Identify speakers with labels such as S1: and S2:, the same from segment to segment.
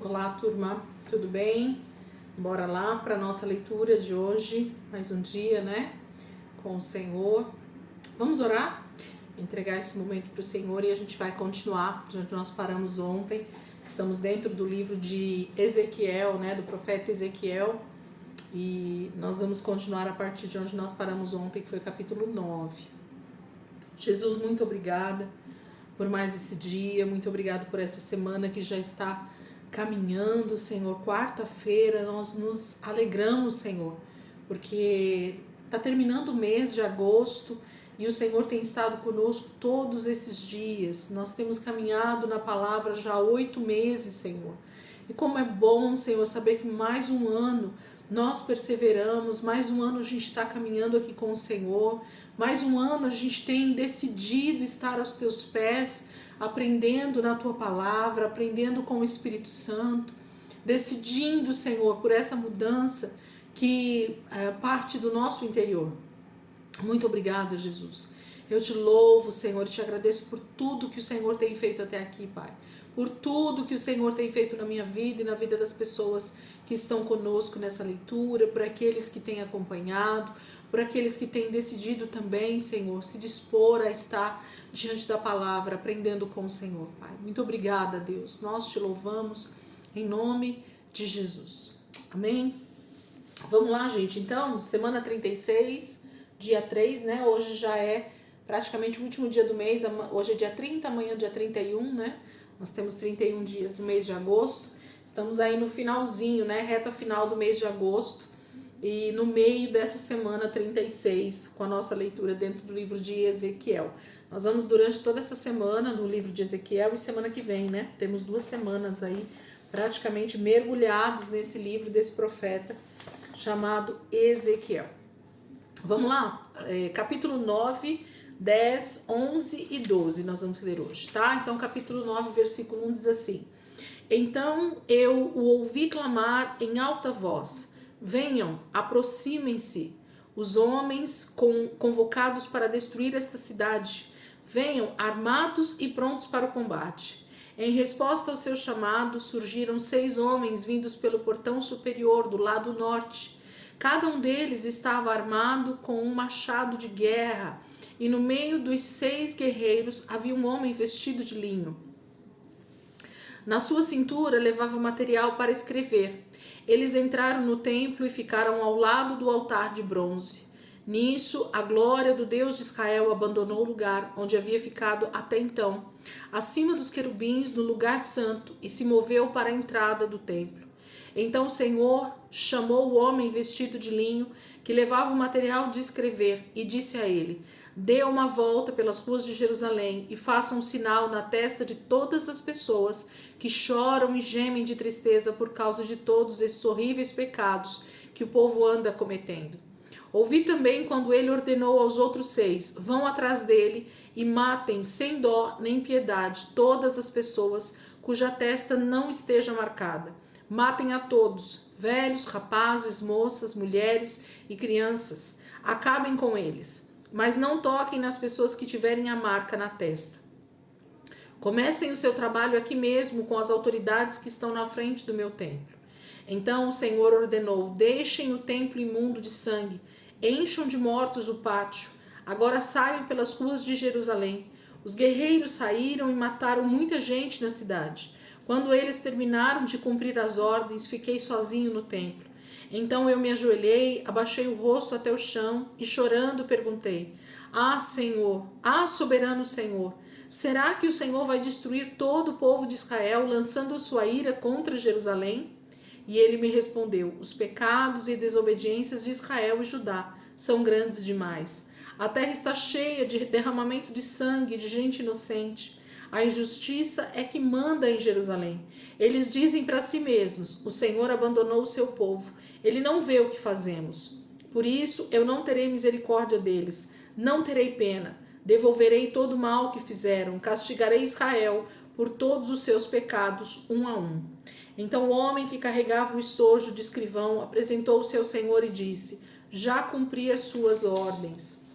S1: Olá, turma, tudo bem? Bora lá para a nossa leitura de hoje, mais um dia, né? Com o Senhor. Vamos orar? Entregar esse momento para o Senhor e a gente vai continuar de onde nós paramos ontem. Estamos dentro do livro de Ezequiel, né? Do profeta Ezequiel. E nós vamos continuar a partir de onde nós paramos ontem, que foi o capítulo 9. Jesus, muito obrigada por mais esse dia, muito obrigado por essa semana que já está caminhando, Senhor. Quarta-feira nós nos alegramos, Senhor, porque está terminando o mês de agosto e o Senhor tem estado conosco todos esses dias. Nós temos caminhado na palavra já há 8 meses, Senhor. E como é bom, Senhor, saber que mais um ano nós perseveramos, mais um ano a gente está caminhando aqui com o Senhor, mais um ano a gente tem decidido estar aos teus pés, aprendendo na tua palavra, aprendendo com o Espírito Santo, decidindo, Senhor, por essa mudança que parte do nosso interior. Muito obrigada, Jesus. Eu te louvo, Senhor, e te agradeço por tudo que o Senhor tem feito até aqui, Pai. Por tudo que o Senhor tem feito na minha vida e na vida das pessoas que estão conosco nessa leitura, por aqueles que têm acompanhado, por aqueles que têm decidido também, Senhor, se dispor a estar diante da palavra, aprendendo com o Senhor, Pai. Muito obrigada, Deus. Nós te louvamos em nome de Jesus. Amém? Vamos lá, gente. Então, semana 36, dia 3, né? Hoje já é praticamente o último dia do mês. Hoje é dia 30, amanhã é dia 31, né? Nós temos 31 dias do mês de agosto. Estamos aí no finalzinho, né? Reta final do mês de agosto. E no meio dessa semana 36, com a nossa leitura dentro do livro de Ezequiel. Nós vamos durante toda essa semana no livro de Ezequiel e semana que vem, né? Temos 2 semanas aí praticamente mergulhados nesse livro desse profeta chamado Ezequiel. Vamos lá? Capítulo 9, 10, 11 e 12 nós vamos ler hoje, tá? Então, capítulo 9, versículo 1 diz assim: Então eu o ouvi clamar em alta voz: Venham, aproximem-se, os homens convocados para destruir esta cidade. Venham, armados e prontos para o combate. Em resposta ao seu chamado, surgiram 6 homens vindos pelo portão superior do lado norte. Cada um deles estava armado com um machado de guerra, e no meio dos 6 guerreiros havia um homem vestido de linho. Na sua cintura levava material para escrever. Eles entraram no templo e ficaram ao lado do altar de bronze. Nisso, a glória do Deus de Israel abandonou o lugar onde havia ficado até então, acima dos querubins no lugar santo, e se moveu para a entrada do templo. Então o Senhor chamou o homem vestido de linho, que levava o material de escrever, e disse a ele: Dê uma volta pelas ruas de Jerusalém e faça um sinal na testa de todas as pessoas que choram e gemem de tristeza por causa de todos esses horríveis pecados que o povo anda cometendo. Ouvi também quando ele ordenou aos outros 6, vão atrás dele e matem sem dó nem piedade todas as pessoas cuja testa não esteja marcada. Matem a todos, velhos, rapazes, moças, mulheres e crianças. Acabem com eles, mas não toquem nas pessoas que tiverem a marca na testa. Comecem o seu trabalho aqui mesmo com as autoridades que estão na frente do meu templo. Então o Senhor ordenou: deixem o templo imundo de sangue, encham de mortos o pátio. Agora saiam pelas ruas de Jerusalém. Os guerreiros saíram e mataram muita gente na cidade. Quando eles terminaram de cumprir as ordens, fiquei sozinho no templo. Então eu me ajoelhei, abaixei o rosto até o chão e chorando perguntei: Ah, Senhor, ah, soberano Senhor, será que o Senhor vai destruir todo o povo de Israel, lançando sua ira contra Jerusalém? E ele me respondeu: Os pecados e desobediências de Israel e Judá são grandes demais. A terra está cheia de derramamento de sangue de gente inocente. A injustiça é que manda em Jerusalém. Eles dizem para si mesmos: o Senhor abandonou o seu povo. Ele não vê o que fazemos. Por isso eu não terei misericórdia deles, não terei pena. Devolverei todo o mal que fizeram, castigarei Israel por todos os seus pecados, um a um. Então o homem que carregava o estojo de escrivão apresentou-se ao Senhor e disse: Já cumpri as suas ordens.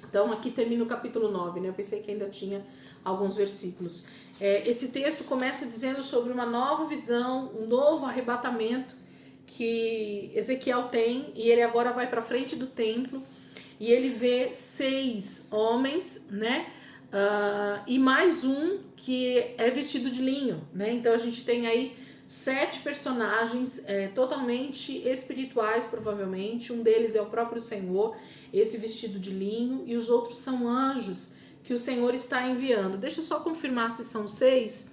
S1: Então aqui termina o capítulo 9, né? Eu pensei que ainda tinha alguns versículos. Esse texto começa dizendo sobre uma nova visão, um novo arrebatamento que Ezequiel tem, e ele agora vai para frente do templo e ele vê 6 homens, né? E mais um que é vestido de linho, né? Então a gente tem aí 7 personagens totalmente espirituais, provavelmente. Um deles é o próprio Senhor, esse vestido de linho, e os outros são anjos que o Senhor está enviando. Deixa eu só confirmar se são 6.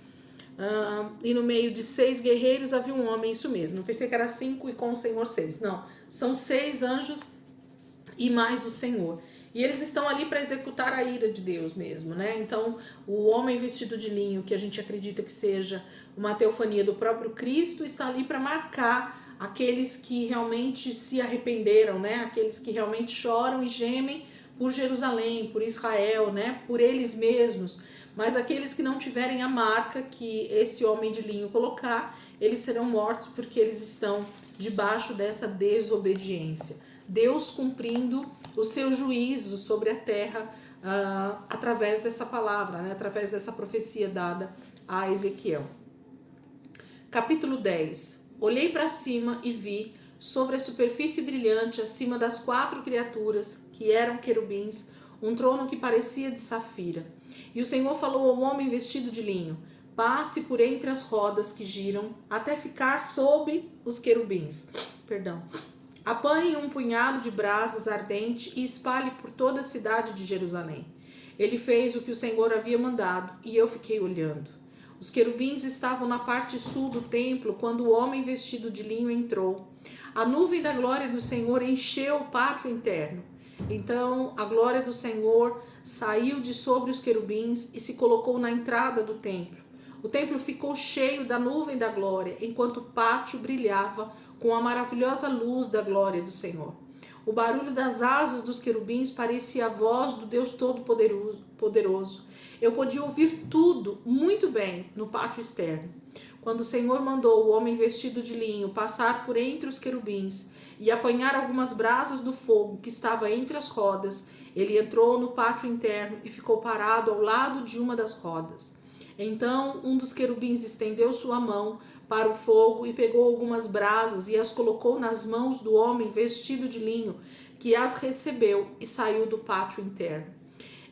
S1: E no meio de 6 guerreiros havia um homem, isso mesmo. Eu pensei que era 5 e com o Senhor 6. Não, são 6 anjos e mais o Senhor. E eles estão ali para executar a ira de Deus mesmo, né? Então, o homem vestido de linho, que a gente acredita que seja uma teofania do próprio Cristo, está ali para marcar aqueles que realmente se arrependeram, né? Aqueles que realmente choram e gemem por Jerusalém, por Israel, né? Por eles mesmos. Mas aqueles que não tiverem a marca que esse homem de linho colocar, eles serão mortos porque eles estão debaixo dessa desobediência. Deus cumprindo o seu juízo sobre a terra através dessa palavra, né? Através dessa profecia dada a Ezequiel. Capítulo 10. Olhei para cima e vi, sobre a superfície brilhante, acima das 4 criaturas, que eram querubins, um trono que parecia de safira. E o Senhor falou ao homem vestido de linho: passe por entre as rodas que giram, até ficar sob os querubins. Apanhe um punhado de brasas ardente e espalhe por toda a cidade de Jerusalém. Ele fez o que o Senhor havia mandado, e eu fiquei olhando. Os querubins estavam na parte sul do templo quando o homem vestido de linho entrou. A nuvem da glória do Senhor encheu o pátio interno. Então a glória do Senhor saiu de sobre os querubins e se colocou na entrada do templo. O templo ficou cheio da nuvem da glória, enquanto o pátio brilhava com a maravilhosa luz da glória do Senhor. O barulho das asas dos querubins parecia a voz do Deus Todo-Poderoso. Eu podia ouvir tudo muito bem no pátio externo. Quando o Senhor mandou o homem vestido de linho passar por entre os querubins e apanhar algumas brasas do fogo que estava entre as rodas, ele entrou no pátio interno e ficou parado ao lado de uma das rodas. Então um dos querubins estendeu sua mão para o fogo e pegou algumas brasas e as colocou nas mãos do homem vestido de linho, que as recebeu e saiu do pátio interno.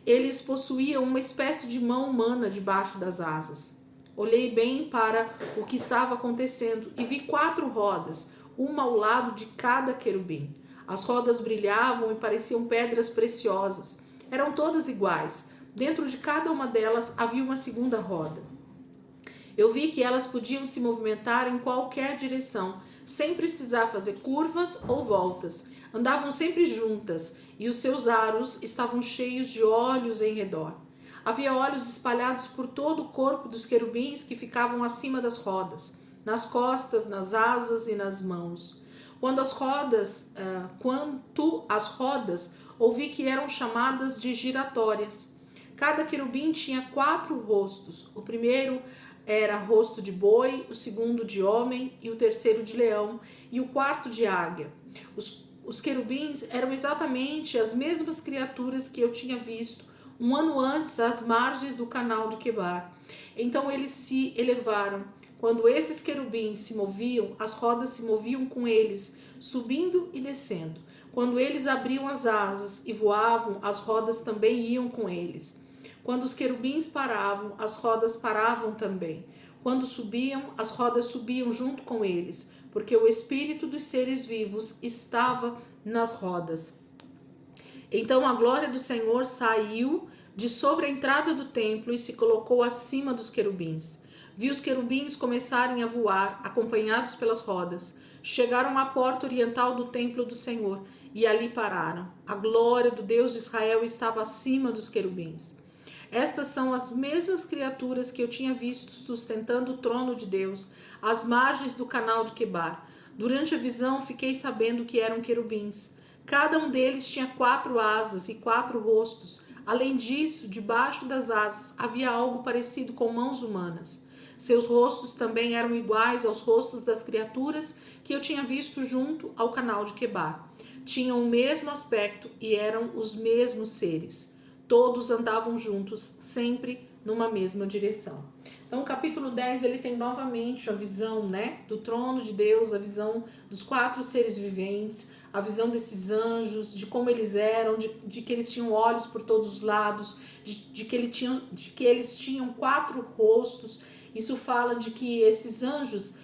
S1: Eles possuíam uma espécie de mão humana debaixo das asas. Olhei bem para o que estava acontecendo e vi 4 rodas, uma ao lado de cada querubim. As rodas brilhavam e pareciam pedras preciosas. Eram todas iguais. Dentro de cada uma delas havia uma segunda roda. Eu vi que elas podiam se movimentar em qualquer direção, sem precisar fazer curvas ou voltas. Andavam sempre juntas e os seus aros estavam cheios de olhos em redor. Havia olhos espalhados por todo o corpo dos querubins que ficavam acima das rodas, nas costas, nas asas e nas mãos. Quanto às rodas, ouvi que eram chamadas de giratórias. Cada querubim tinha 4 rostos. O primeiro era rosto de boi, o segundo de homem, e o terceiro de leão, e o quarto de águia. Os querubins eram exatamente as mesmas criaturas que eu tinha visto um ano antes às margens do canal de Quebar. Então eles se elevaram. Quando esses querubins se moviam, as rodas se moviam com eles, subindo e descendo. Quando eles abriam as asas e voavam, as rodas também iam com eles. Quando os querubins paravam, as rodas paravam também. Quando subiam, as rodas subiam junto com eles, porque o espírito dos seres vivos estava nas rodas. Então a glória do Senhor saiu de sobre a entrada do templo e se colocou acima dos querubins. Vi os querubins começarem a voar, acompanhados pelas rodas. Chegaram à porta oriental do templo do Senhor e ali pararam. A glória do Deus de Israel estava acima dos querubins. Estas são as mesmas criaturas que eu tinha visto sustentando o trono de Deus, às margens do canal de Quebar. Durante a visão, fiquei sabendo que eram querubins. Cada um deles tinha 4 asas e 4 rostos. Além disso, debaixo das asas havia algo parecido com mãos humanas. Seus rostos também eram iguais aos rostos das criaturas que eu tinha visto junto ao canal de Quebar. Tinham o mesmo aspecto e eram os mesmos seres. Todos andavam juntos, sempre numa mesma direção. Então o capítulo 10 ele tem novamente a visão, do trono de Deus, a visão dos 4 seres viventes, a visão desses anjos, de como eles eram, de que eles tinham olhos por todos os lados, de que eles tinham 4 rostos. Isso fala de que esses anjos,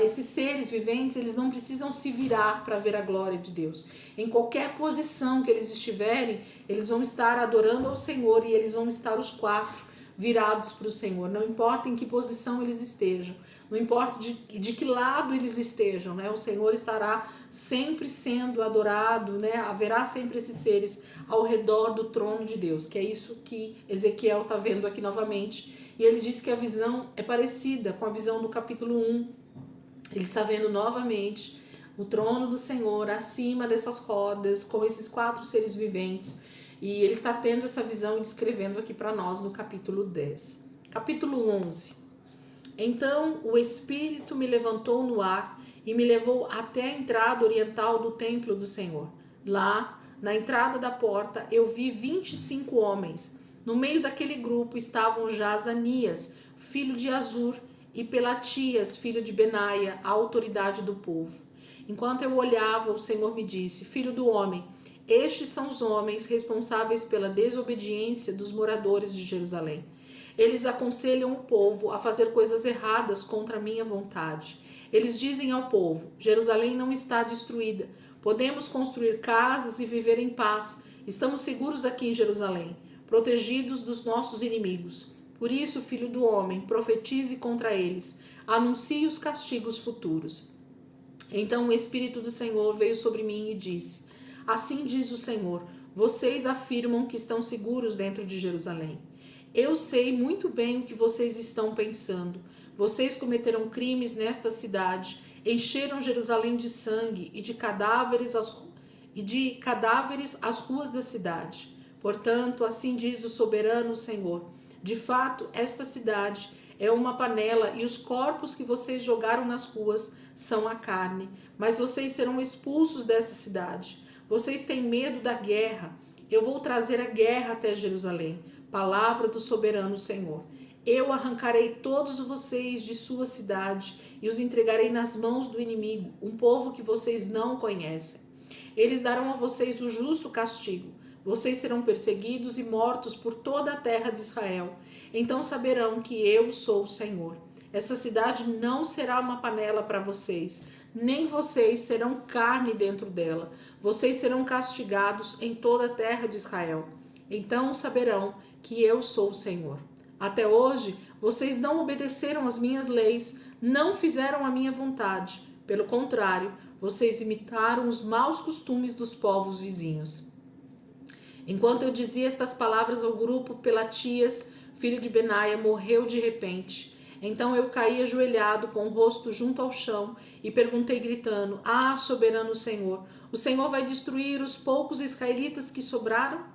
S1: esses seres viventes, eles não precisam se virar para ver a glória de Deus. Em qualquer posição que eles estiverem, eles vão estar adorando ao Senhor e eles vão estar os 4 virados para o Senhor. Não importa em que posição eles estejam, não importa de que lado eles estejam, o Senhor estará sempre sendo adorado, haverá sempre esses seres ao redor do trono de Deus, que é isso que Ezequiel está vendo aqui novamente. E ele diz que a visão é parecida com a visão do capítulo 1. Ele está vendo novamente o trono do Senhor acima dessas rodas, com esses 4 seres viventes. E ele está tendo essa visão e descrevendo aqui para nós no capítulo 10. Capítulo 11. Então o Espírito me levantou no ar e me levou até a entrada oriental do templo do Senhor. Lá, na entrada da porta, eu vi 25 homens. No meio daquele grupo estavam Jazanias, filho de Azur, e Pelatias, filho de Benaia, a autoridade do povo. Enquanto eu olhava, o Senhor me disse: Filho do homem, estes são os homens responsáveis pela desobediência dos moradores de Jerusalém. Eles aconselham o povo a fazer coisas erradas contra a minha vontade. Eles dizem ao povo: Jerusalém não está destruída. Podemos construir casas e viver em paz. Estamos seguros aqui em Jerusalém, protegidos dos nossos inimigos. Por isso, filho do homem, profetize contra eles. Anuncie os castigos futuros. Então o Espírito do Senhor veio sobre mim e disse: Assim diz o Senhor, vocês afirmam que estão seguros dentro de Jerusalém. Eu sei muito bem o que vocês estão pensando. Vocês cometeram crimes nesta cidade, encheram Jerusalém de sangue e de cadáveres as ruas da cidade. Portanto, assim diz o soberano Senhor: de fato, esta cidade é uma panela e os corpos que vocês jogaram nas ruas são a carne, mas vocês serão expulsos dessa cidade. Vocês têm medo da guerra. Eu vou trazer a guerra até Jerusalém. Palavra do soberano Senhor. Eu arrancarei todos vocês de sua cidade e os entregarei nas mãos do inimigo, um povo que vocês não conhecem. Eles darão a vocês o justo castigo. Vocês serão perseguidos e mortos por toda a terra de Israel. Então saberão que eu sou o Senhor. Essa cidade não será uma panela para vocês, nem vocês serão carne dentro dela. Vocês serão castigados em toda a terra de Israel. Então saberão que eu sou o Senhor. Até hoje, vocês não obedeceram às minhas leis, não fizeram a minha vontade. Pelo contrário, vocês imitaram os maus costumes dos povos vizinhos. Enquanto eu dizia estas palavras ao grupo, Pelatias, filho de Benaia, morreu de repente. Então eu caí ajoelhado com o rosto junto ao chão e perguntei gritando: Ah, soberano Senhor, o Senhor vai destruir os poucos israelitas que sobraram?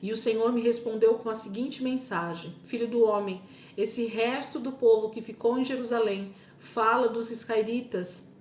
S1: E o Senhor me respondeu com a seguinte mensagem: Filho do homem, esse resto do povo que ficou em Jerusalém fala dos israelitas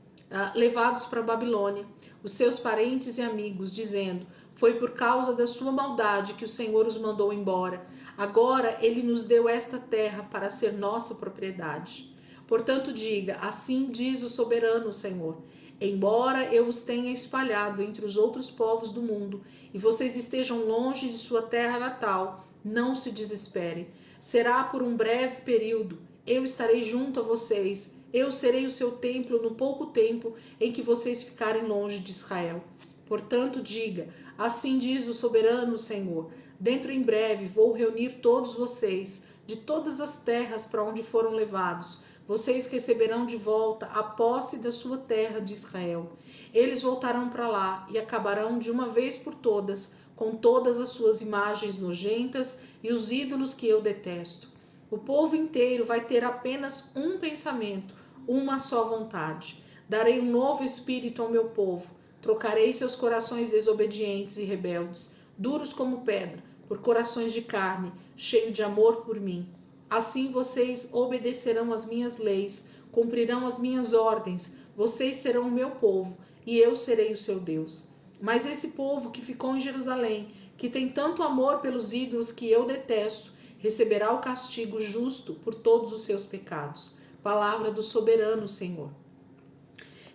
S1: levados para a Babilônia, os seus parentes e amigos, dizendo: Foi por causa da sua maldade que o Senhor os mandou embora. Agora ele nos deu esta terra para ser nossa propriedade. Portanto, diga: Assim diz o soberano Senhor: Embora eu os tenha espalhado entre os outros povos do mundo e vocês estejam longe de sua terra natal, não se desesperem. Será por um breve período. Eu estarei junto a vocês. Eu serei o seu templo no pouco tempo em que vocês ficarem longe de Israel. Portanto, diga: Assim diz o soberano Senhor: Dentro em breve vou reunir todos vocês de todas as terras para onde foram levados. Vocês receberão de volta a posse da sua terra de Israel. Eles voltarão para lá e acabarão de uma vez por todas com todas as suas imagens nojentas e os ídolos que eu detesto. O povo inteiro vai ter apenas um pensamento, uma só vontade. Darei um novo espírito ao meu povo. Trocarei seus corações desobedientes e rebeldes, duros como pedra, por corações de carne, cheios de amor por mim. Assim vocês obedecerão às minhas leis, cumprirão as minhas ordens, vocês serão o meu povo, e eu serei o seu Deus. Mas esse povo que ficou em Jerusalém, que tem tanto amor pelos ídolos que eu detesto, receberá o castigo justo por todos os seus pecados. Palavra do soberano Senhor.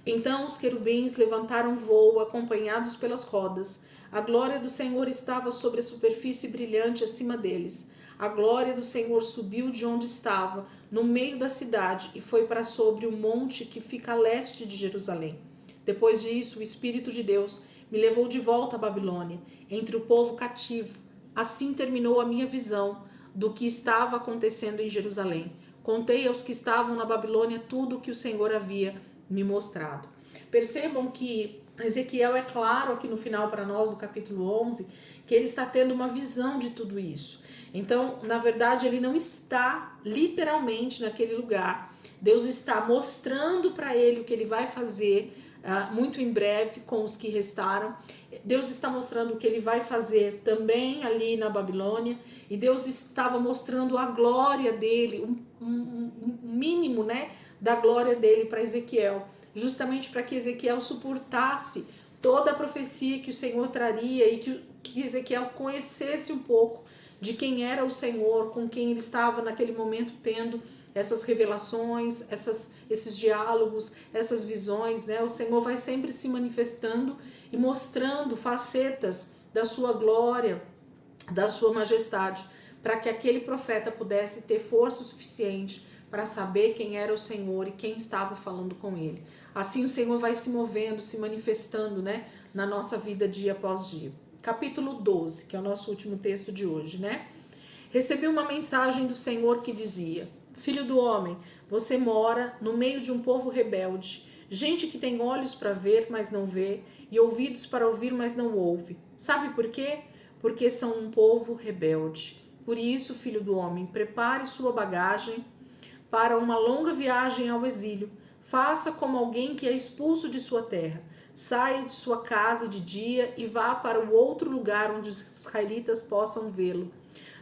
S1: Então os querubins levantaram voo, acompanhados pelas rodas. A glória do Senhor estava sobre a superfície brilhante acima deles. A glória do Senhor subiu de onde estava, no meio da cidade, e foi para sobre o monte que fica a leste de Jerusalém. Depois disso, o Espírito de Deus me levou de volta à Babilônia, entre o povo cativo. Assim terminou a minha visão do que estava acontecendo em Jerusalém. Contei aos que estavam na Babilônia tudo o que o Senhor havia me mostrado. Percebam que Ezequiel é claro aqui no final para nós, do capítulo 11, que ele está tendo uma visão de tudo isso. Então, na verdade, ele não está literalmente naquele lugar. Deus está mostrando para ele o que ele vai fazer muito em breve com os que restaram. Deus está mostrando o que ele vai fazer também ali na Babilônia. E Deus estava mostrando a glória dele, um mínimo, né, da glória dele para Ezequiel, justamente para que Ezequiel suportasse toda a profecia que o Senhor traria e que Ezequiel conhecesse um pouco de quem era o Senhor, com quem ele estava naquele momento tendo essas revelações, esses diálogos, essas visões, né? O Senhor vai sempre se manifestando e mostrando facetas da sua glória, da sua majestade, para que aquele profeta pudesse ter força suficiente para saber quem era o Senhor e quem estava falando com ele. Assim o Senhor vai se movendo, se manifestando, né, na nossa vida dia após dia. Capítulo 12, que é o nosso último texto de hoje, né? Recebi uma mensagem do Senhor que dizia: Filho do homem, você mora no meio de um povo rebelde, gente que tem olhos para ver, mas não vê, e ouvidos para ouvir, mas não ouve. Sabe por quê? Porque são um povo rebelde. Por isso, filho do homem, prepare sua bagagem para uma longa viagem ao exílio. Faça como alguém que é expulso de sua terra. Saia de sua casa de dia e vá para o outro lugar onde os israelitas possam vê-lo.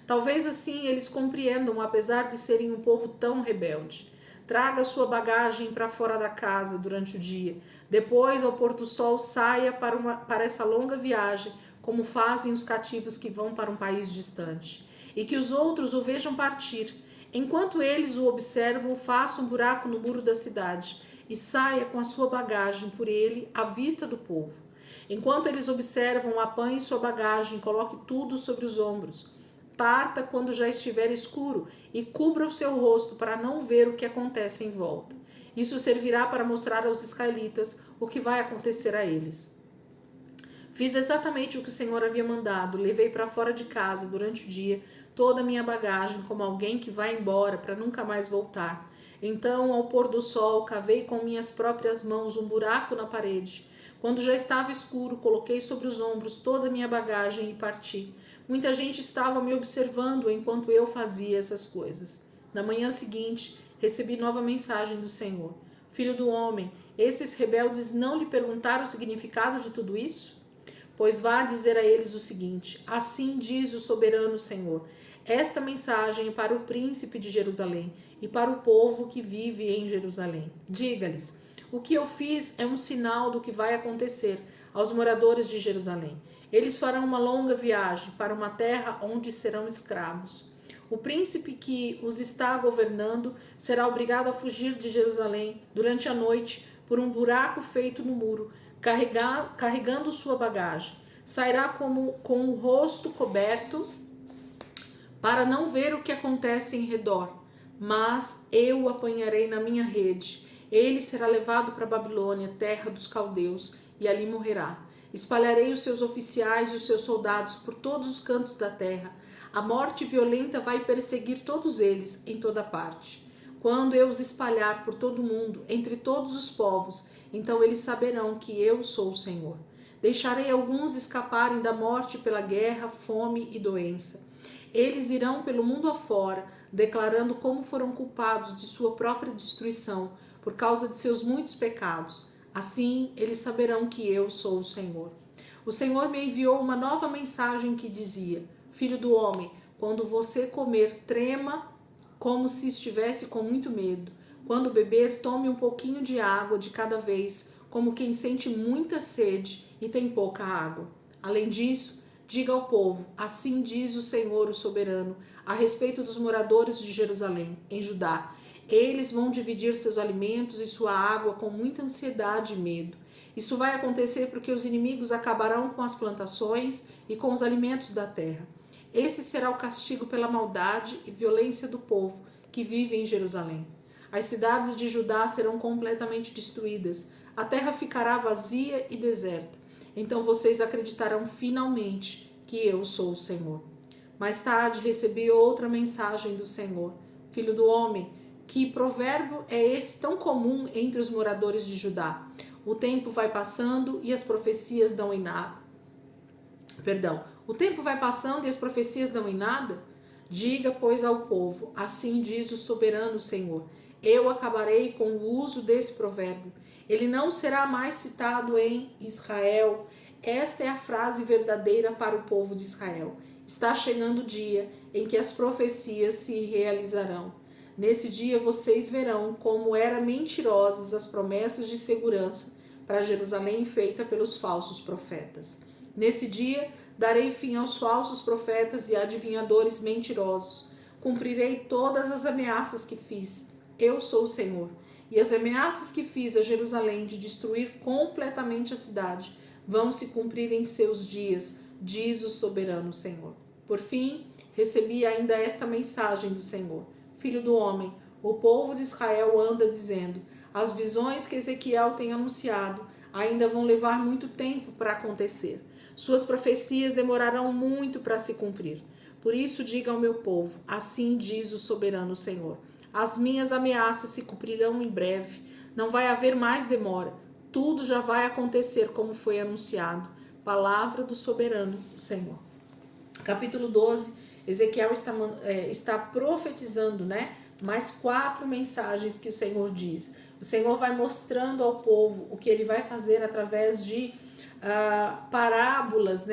S1: Talvez assim eles compreendam, apesar de serem um povo tão rebelde. Traga sua bagagem para fora da casa durante o dia. Depois, ao pôr do sol, saia para essa longa viagem, como fazem os cativos que vão para um país distante. E que os outros o vejam partir. Enquanto eles o observam, faça um buraco no muro da cidade e saia com a sua bagagem por ele à vista do povo. Enquanto eles observam, apanhe sua bagagem e coloque tudo sobre os ombros. Parta quando já estiver escuro e cubra o seu rosto para não ver o que acontece em volta. Isso servirá para mostrar aos israelitas o que vai acontecer a eles. Fiz exatamente o que o Senhor havia mandado. Levei para fora de casa durante o dia toda a minha bagagem, como alguém que vai embora para nunca mais voltar. Então, ao pôr do sol, cavei com minhas próprias mãos um buraco na parede. Quando já estava escuro, coloquei sobre os ombros toda a minha bagagem e parti. Muita gente estava me observando enquanto eu fazia essas coisas. Na manhã seguinte, recebi nova mensagem do Senhor. Filho do homem, esses rebeldes não lhe perguntaram o significado de tudo isso? Pois vá dizer a eles o seguinte: assim diz o soberano Senhor. Esta mensagem é para o príncipe de Jerusalém e para o povo que vive em Jerusalém. Diga-lhes: o que eu fiz é um sinal do que vai acontecer aos moradores de Jerusalém. Eles farão uma longa viagem para uma terra onde serão escravos. O príncipe que os está governando será obrigado a fugir de Jerusalém durante a noite por um buraco feito no muro, carregando sua bagagem. Sairá com o rosto coberto para não ver o que acontece em redor. Mas eu o apanharei na minha rede. Ele será levado para a Babilônia, terra dos caldeus, e ali morrerá. Espalharei os seus oficiais e os seus soldados por todos os cantos da terra. A morte violenta vai perseguir todos eles em toda parte. Quando eu os espalhar por todo o mundo, entre todos os povos, então eles saberão que eu sou o Senhor. Deixarei alguns escaparem da morte pela guerra, fome e doença. Eles irão pelo mundo afora, declarando como foram culpados de sua própria destruição, por causa de seus muitos pecados. Assim, eles saberão que eu sou o Senhor. O Senhor me enviou uma nova mensagem que dizia: Filho do homem, quando você comer, trema como se estivesse com muito medo. Quando beber, tome um pouquinho de água de cada vez, como quem sente muita sede e tem pouca água. Além disso, Diga ao povo: assim diz o Senhor, o soberano, a respeito dos moradores de Jerusalém, em Judá. Eles vão dividir seus alimentos e sua água com muita ansiedade e medo. Isso vai acontecer porque os inimigos acabarão com as plantações e com os alimentos da terra. Esse será o castigo pela maldade e violência do povo que vive em Jerusalém. As cidades de Judá serão completamente destruídas. A terra ficará vazia e deserta. Então vocês acreditarão finalmente que eu sou o Senhor. Mais tarde recebi outra mensagem do Senhor. Filho do homem, que provérbio é esse tão comum entre os moradores de Judá? O tempo vai passando e as profecias dão em nada. O tempo vai passando e as profecias dão em nada? Diga, pois, ao povo: assim diz o soberano Senhor: eu acabarei com o uso desse provérbio. Ele não será mais citado em Israel. Esta é a frase verdadeira para o povo de Israel. Está chegando o dia em que as profecias se realizarão. Nesse dia vocês verão como eram mentirosas as promessas de segurança para Jerusalém feita pelos falsos profetas. Nesse dia darei fim aos falsos profetas e adivinhadores mentirosos. Cumprirei todas as ameaças que fiz. Eu sou o Senhor. E as ameaças que fiz a Jerusalém de destruir completamente a cidade vão se cumprir em seus dias, diz o soberano Senhor. Por fim, recebi ainda esta mensagem do Senhor: Filho do homem, o povo de Israel anda dizendo: as visões que Ezequiel tem anunciado ainda vão levar muito tempo para acontecer. Suas profecias demorarão muito para se cumprir. Por isso diga ao meu povo: assim diz o soberano Senhor: as minhas ameaças se cumprirão em breve. Não vai haver mais demora. Tudo já vai acontecer como foi anunciado. Palavra do soberano Senhor. Capítulo 12, Ezequiel está profetizando, mais 4 mensagens que o Senhor diz. O Senhor vai mostrando ao povo o que ele vai fazer através de parábolas,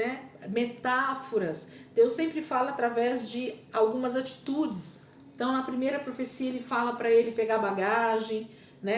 S1: metáforas. Deus sempre fala através de algumas atitudes. Então, na primeira profecia, ele fala para ele pegar bagagem,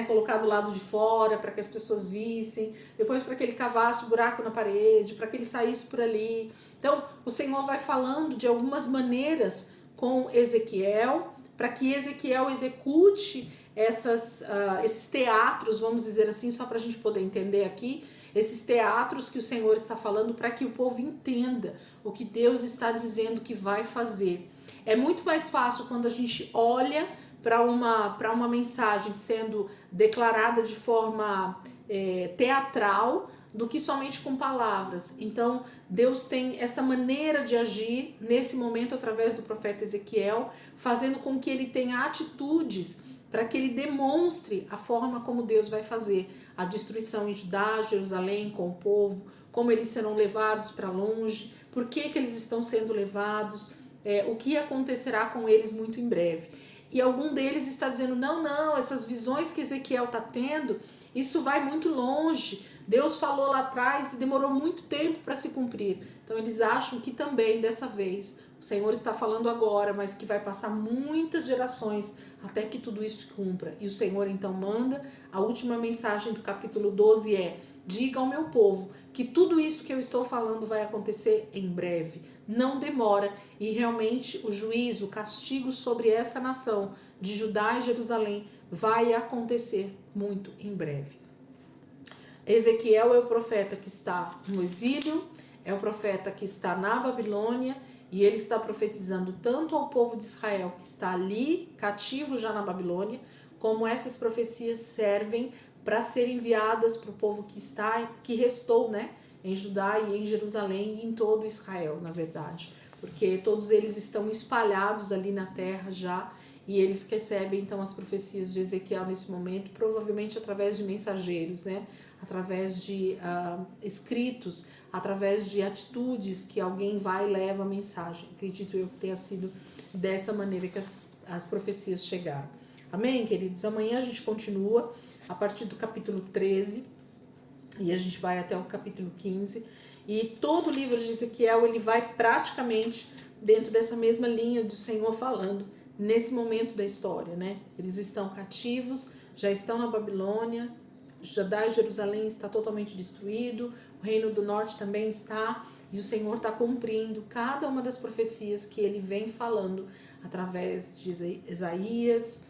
S1: colocar do lado de fora para que as pessoas vissem, depois para que ele cavasse o buraco na parede, para que ele saísse por ali. Então, o Senhor vai falando de algumas maneiras com Ezequiel, para que Ezequiel execute esses teatros, vamos dizer assim, só para a gente poder entender aqui, esses teatros que o Senhor está falando, para que o povo entenda o que Deus está dizendo que vai fazer. É muito mais fácil quando a gente olha para uma mensagem sendo declarada de forma teatral do que somente com palavras. Então, Deus tem essa maneira de agir nesse momento através do profeta Ezequiel, fazendo com que ele tenha atitudes para que ele demonstre a forma como Deus vai fazer a destruição em Judá, Jerusalém, com o povo, como eles serão levados para longe, por que eles estão sendo levados, o que acontecerá com eles muito em breve. E algum deles está dizendo: não, essas visões que Ezequiel está tendo, isso vai muito longe. Deus falou lá atrás e demorou muito tempo para se cumprir. Então eles acham que também dessa vez o Senhor está falando agora, mas que vai passar muitas gerações até que tudo isso cumpra. E o Senhor então manda, a última mensagem do capítulo 12 é: diga ao meu povo que tudo isso que eu estou falando vai acontecer em breve. Não demora, e realmente o juízo, o castigo sobre esta nação de Judá e Jerusalém vai acontecer muito em breve. Ezequiel é o profeta que está no exílio, é o profeta que está na Babilônia, e ele está profetizando tanto ao povo de Israel que está ali, cativo já na Babilônia, como essas profecias servem para serem enviadas para o povo que restou, em Judá e em Jerusalém e em todo Israel, na verdade, porque todos eles estão espalhados ali na terra já, e eles recebem então as profecias de Ezequiel nesse momento, provavelmente através de mensageiros, através de escritos, através de atitudes que alguém vai e leva a mensagem. Acredito eu que tenha sido dessa maneira que as profecias chegaram. Amém, queridos? Amanhã a gente continua a partir do capítulo 13 e a gente vai até o capítulo 15. E todo o livro de Ezequiel ele vai praticamente dentro dessa mesma linha do Senhor falando nesse momento da história, Eles estão cativos, já estão na Babilônia, Judá e Jerusalém está totalmente destruído, o reino do norte também está E o Senhor está cumprindo cada uma das profecias que ele vem falando através de Isaías.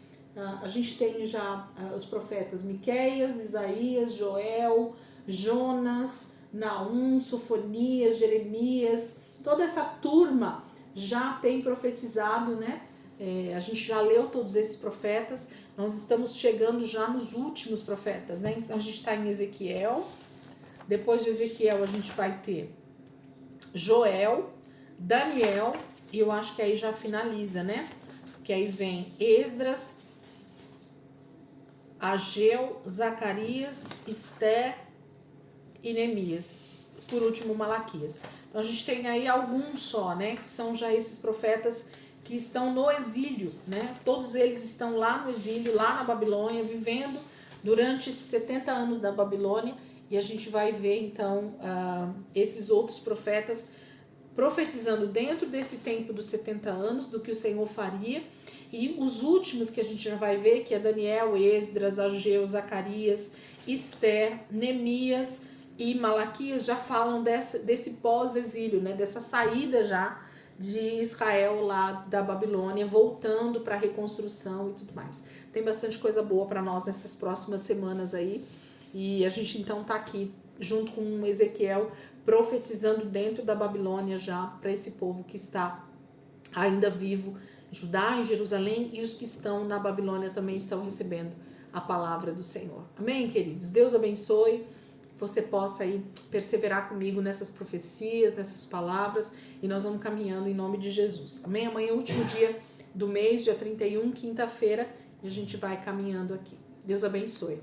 S1: A gente tem já os profetas Miqueias, Isaías, Joel, Jonas, Naum, Sofonias, Jeremias. Toda essa turma já tem profetizado, né? A gente já leu todos esses profetas. Nós estamos chegando já nos últimos profetas, né? Então a gente está em Ezequiel. Depois de Ezequiel a gente vai ter Joel, Daniel, e eu acho que aí já finaliza, né? Porque aí vem Esdras, Ageu, Zacarias, Esther e Neemias. Por último, Malaquias. Então a gente tem aí alguns só, né? Que são já esses profetas que estão no exílio, né? Todos eles estão lá no exílio, lá na Babilônia, vivendo durante esses 70 anos da Babilônia. E a gente vai ver, então, esses outros profetas profetizando dentro desse tempo dos 70 anos, do que o Senhor faria. E os últimos que a gente já vai ver, que é Daniel, Esdras, Ageu, Zacarias, Esther, Neemias e Malaquias, já falam desse pós-exílio, né? Dessa saída já de Israel lá da Babilônia, voltando para a reconstrução e tudo mais. Tem bastante coisa boa para nós nessas próximas semanas aí. E a gente então está aqui junto com Ezequiel profetizando dentro da Babilônia já para esse povo que está ainda vivo, Judá e Jerusalém, e os que estão na Babilônia também estão recebendo a palavra do Senhor. Amém, queridos? Deus abençoe, que você possa aí perseverar comigo nessas profecias, nessas palavras, e nós vamos caminhando em nome de Jesus. Amém? Amanhã é o último dia do mês, dia 31, quinta-feira, e a gente vai caminhando aqui. Deus abençoe.